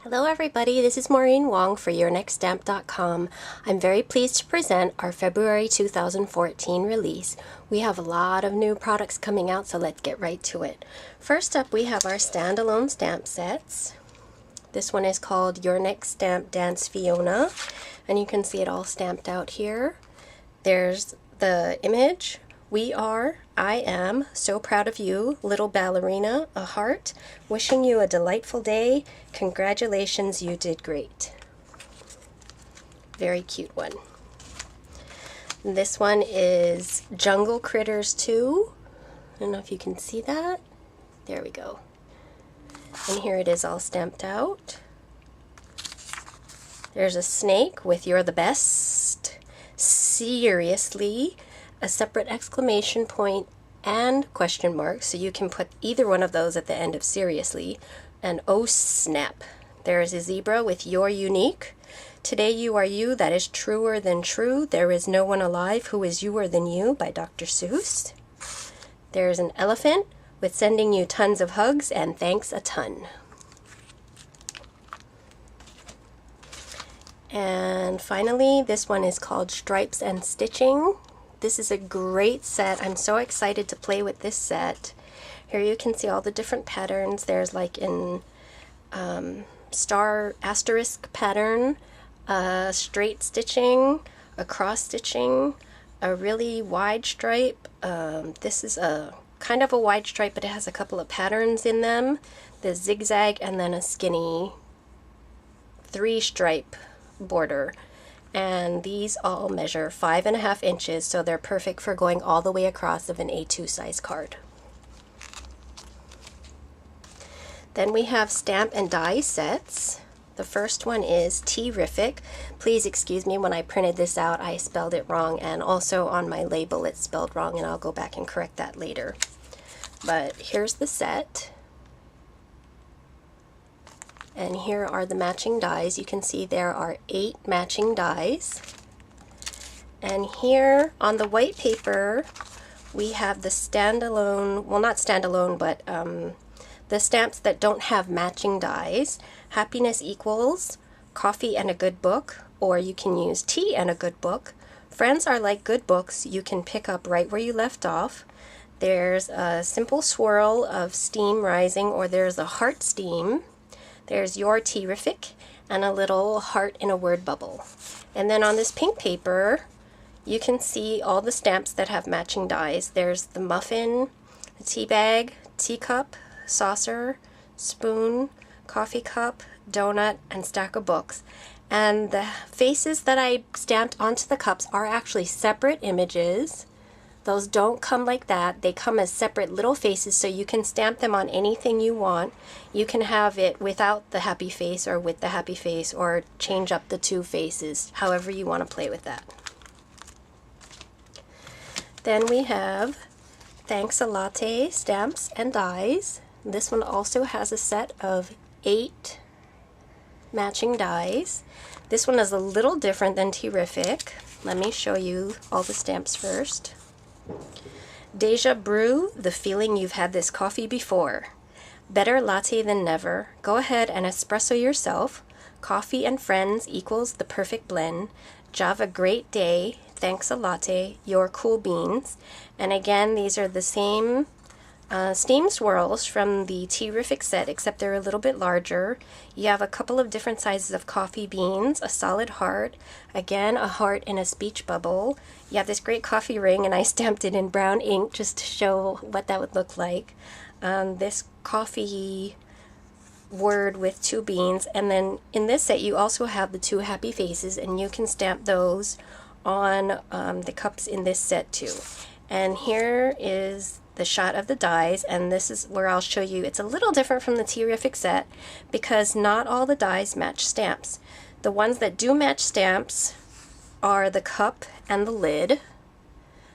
Hello everybody, this is Maureen Wong for YNS I'm very pleased to present our February 2014 release. We have a lot of new products coming out, so let's get right to it. First up, we have our standalone stamp sets. This one is called Your Next Stamp Dance Fiona, and you can see it all stamped out here. There's the image. I am so proud of you, little ballerina, a heart, wishing you a delightful day. Congratulations, you did great. Very cute one. This one is Jungle Critters 2. I don't know if you can see that. There we go. And here it is all stamped out. There's a snake with You're the Best. Seriously. A separate exclamation point and question mark, so you can put either one of those at the end of seriously. And oh snap, there is a zebra with You're Unique. Today you are you, that is truer than true. There is no one alive who is youer than you, by Dr. Seuss. There's an elephant with Sending you tons of hugs and thanks a ton. And finally, this one is called Stripes and Stitching. This is a great set. I'm so excited to play with this set. Here you can see all the different patterns. There's like in star asterisk pattern, straight stitching, a cross stitching, a really wide stripe. This is a kind of a wide stripe, but it has a couple of patterns in them. The zigzag and then a skinny 3-stripe border. And these all measure 5.5 inches, so they're perfect for going all the way across of an A2 size card. Then we have stamp and die sets. The first one is Terrific. Please excuse me, when I printed this out I spelled it wrong, and also on my label it's spelled wrong, and I'll go back and correct that later. But here's the set. And here are the matching dies. You can see there are 8 matching dies. And here on the white paper we have the standalone, well not standalone, but the stamps that don't have matching dies. Happiness Equals, Coffee and a Good Book, or you can use Tea and a Good Book. Friends are like good books you can pick up right where you left off. There's a simple swirl of steam rising, or there's a heart steam. There's Your Terrific, and a little heart in a word bubble. And then on this pink paper, you can see all the stamps that have matching dies. There's the muffin, the tea bag, teacup, saucer, spoon, coffee cup, donut, and stack of books. And the faces that I stamped onto the cups are actually separate images. Those don't come like that. They come as separate little faces, so you can stamp them on anything you want. You can have it without the happy face or with the happy face, or change up the 2 faces, however you want to play with that. Then we have Thanks a Latte stamps and dies. This one also has a set of 8 matching dies. This one is a little different than Terrific. Let me show you all the stamps first. Deja Brew, the feeling you've had this coffee before. Better latte than never. Go ahead and espresso yourself. Coffee and friends equals the perfect blend. Java great day. Thanks a latte. Your cool beans. And again, these are the same steam swirls from the Terrific set, except they're a little bit larger. You have a couple of different sizes of coffee beans, a solid heart, again a heart in a speech bubble. You have this great coffee ring, and I stamped it in brown ink just to show what that would look like. This coffee word with 2 beans, and then in this set you also have the 2 happy faces, and you can stamp those on the cups in this set too. And here is the shot of the dies, and this is where I'll show you it's a little different from the Terrific set because not all the dies match stamps. The ones that do match stamps are the cup and the lid.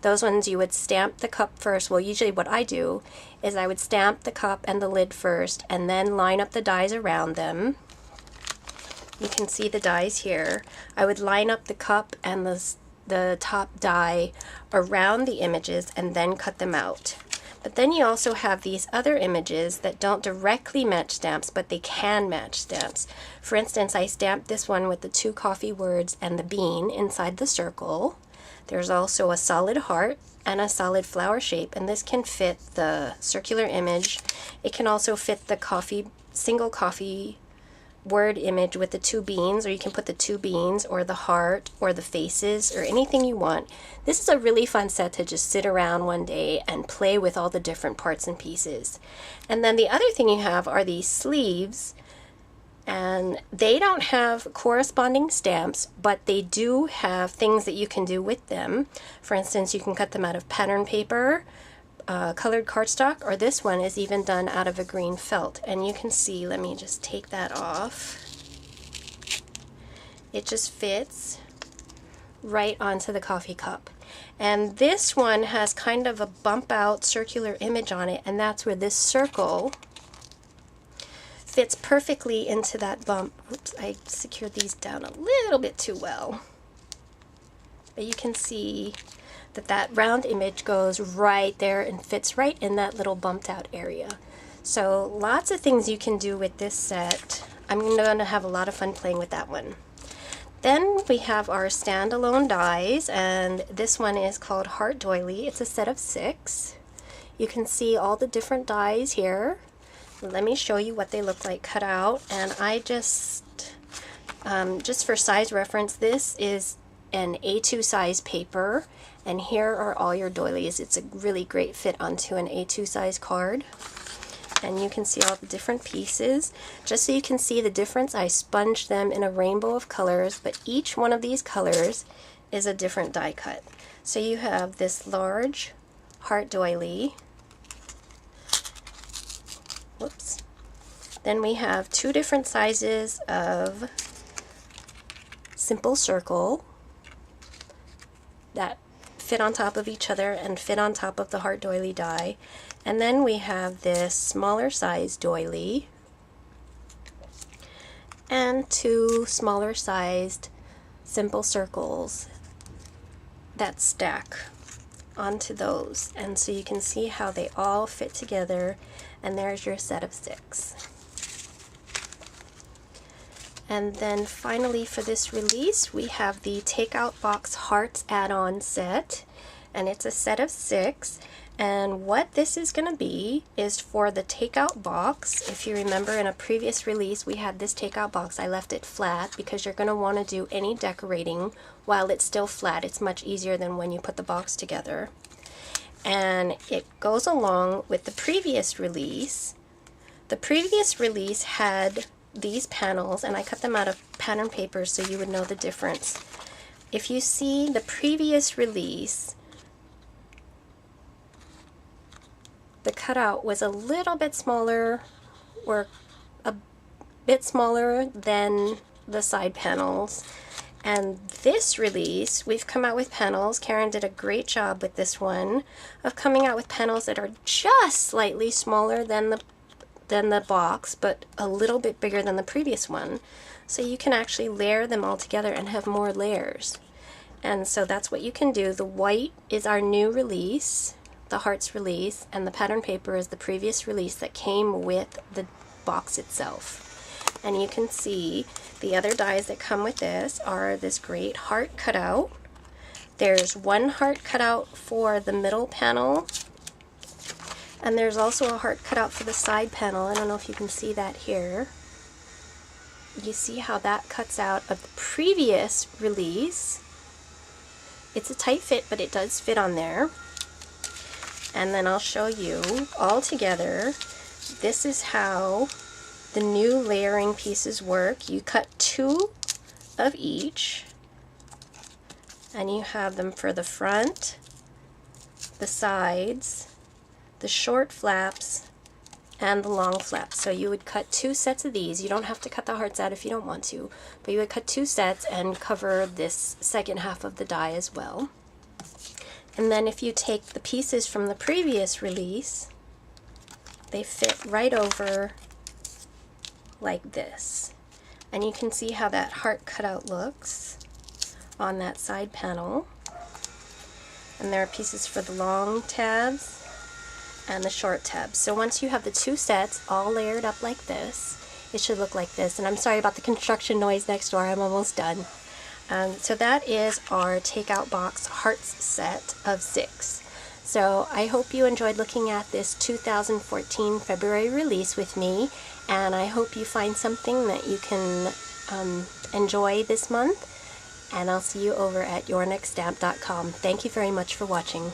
Those ones you would stamp the cup first. Well, usually what I do is I would stamp the cup and the lid first and then line up the dies around them. You can see the dies here. I would line up the cup and the top die around the images and then cut them out. But then you also have these other images that don't directly match stamps, but they can match stamps. For instance, I stamped this one with the 2 coffee words and the bean inside the circle. There's also a solid heart and a solid flower shape, and this can fit the circular image. It can also fit the single coffee word image with the 2 beans, or you can put the 2 beans or the heart or the faces or anything you want. This is a really fun set to just sit around one day and play with all the different parts and pieces. And then the other thing you have are these sleeves, and they don't have corresponding stamps, but they do have things that you can do with them. For instance, you can cut them out of pattern paper, colored cardstock, or this one is even done out of a green felt. And you can see, let me just take that off. It just fits right onto the coffee cup. And this one has kind of a bump out circular image on it, and that's where this circle fits perfectly into that bump. Oops, I secured these down a little bit too well. But you can see that round image goes right there and fits right in that little bumped out area. So lots of things you can do with this set. I'm going to have a lot of fun playing with that one. Then we have our standalone dies, and this one is called Heart Doily. It's a set of 6. You can see all the different dies here. Let me show you what they look like cut out. And I just for size reference, this is an A2 size paper, and here are all your doilies. It's a really great fit onto an A2 size card. And you can see all the different pieces. Just so you can see the difference, I sponged them in a rainbow of colors, but each one of these colors is a different die cut. So you have this large heart doily. Whoops. Then we have 2 different sizes of simple circle that fit on top of each other and fit on top of the heart doily die. And then we have this smaller size doily and 2 smaller sized simple circles that stack onto those. And so you can see how they all fit together, and there's your set of 6. And then finally for this release, we have the Takeout Box Hearts add-on set, and it's a set of 6. And what this is going to be is for the takeout box. If you remember in a previous release, we had this takeout box. I left it flat because you're going to want to do any decorating while it's still flat. It's much easier than when you put the box together. And it goes along with the previous release. The previous release had these panels, and I cut them out of pattern paper so you would know the difference. If you see the previous release, the cutout was a little bit smaller, or a bit smaller than the side panels. And this release, we've come out with panels. Karen did a great job with this one of coming out with panels that are just slightly smaller than the box, but a little bit bigger than the previous one. So you can actually layer them all together and have more layers. And so that's what you can do. The white is our new release, the hearts release, and the pattern paper is the previous release that came with the box itself. And you can see the other dies that come with this are this great heart cutout. There's one heart cutout for the middle panel, and there's also a heart cutout for the side panel. I don't know if you can see that here. You see how that cuts out of the previous release. It's a tight fit, but it does fit on there. And then I'll show you all together. This is how the new layering pieces work. You cut 2 of each, and you have them for the front, the sides, the short flaps, and the long flaps. So you would cut 2 sets of these. You don't have to cut the hearts out if you don't want to, but you would cut 2 sets and cover this second half of the die as well. And then if you take the pieces from the previous release, they fit right over like this. And you can see how that heart cutout looks on that side panel. And there are pieces for the long tabs and the short tabs. So once you have the two sets all layered up like this, it should look like this. And I'm sorry about the construction noise next door, I'm almost done. So that is our Takeout Box Hearts set of 6. So I hope you enjoyed looking at this 2014 February release with me, and I hope you find something that you can enjoy this month, and I'll see you over at yournextstamp.com. Thank you very much for watching.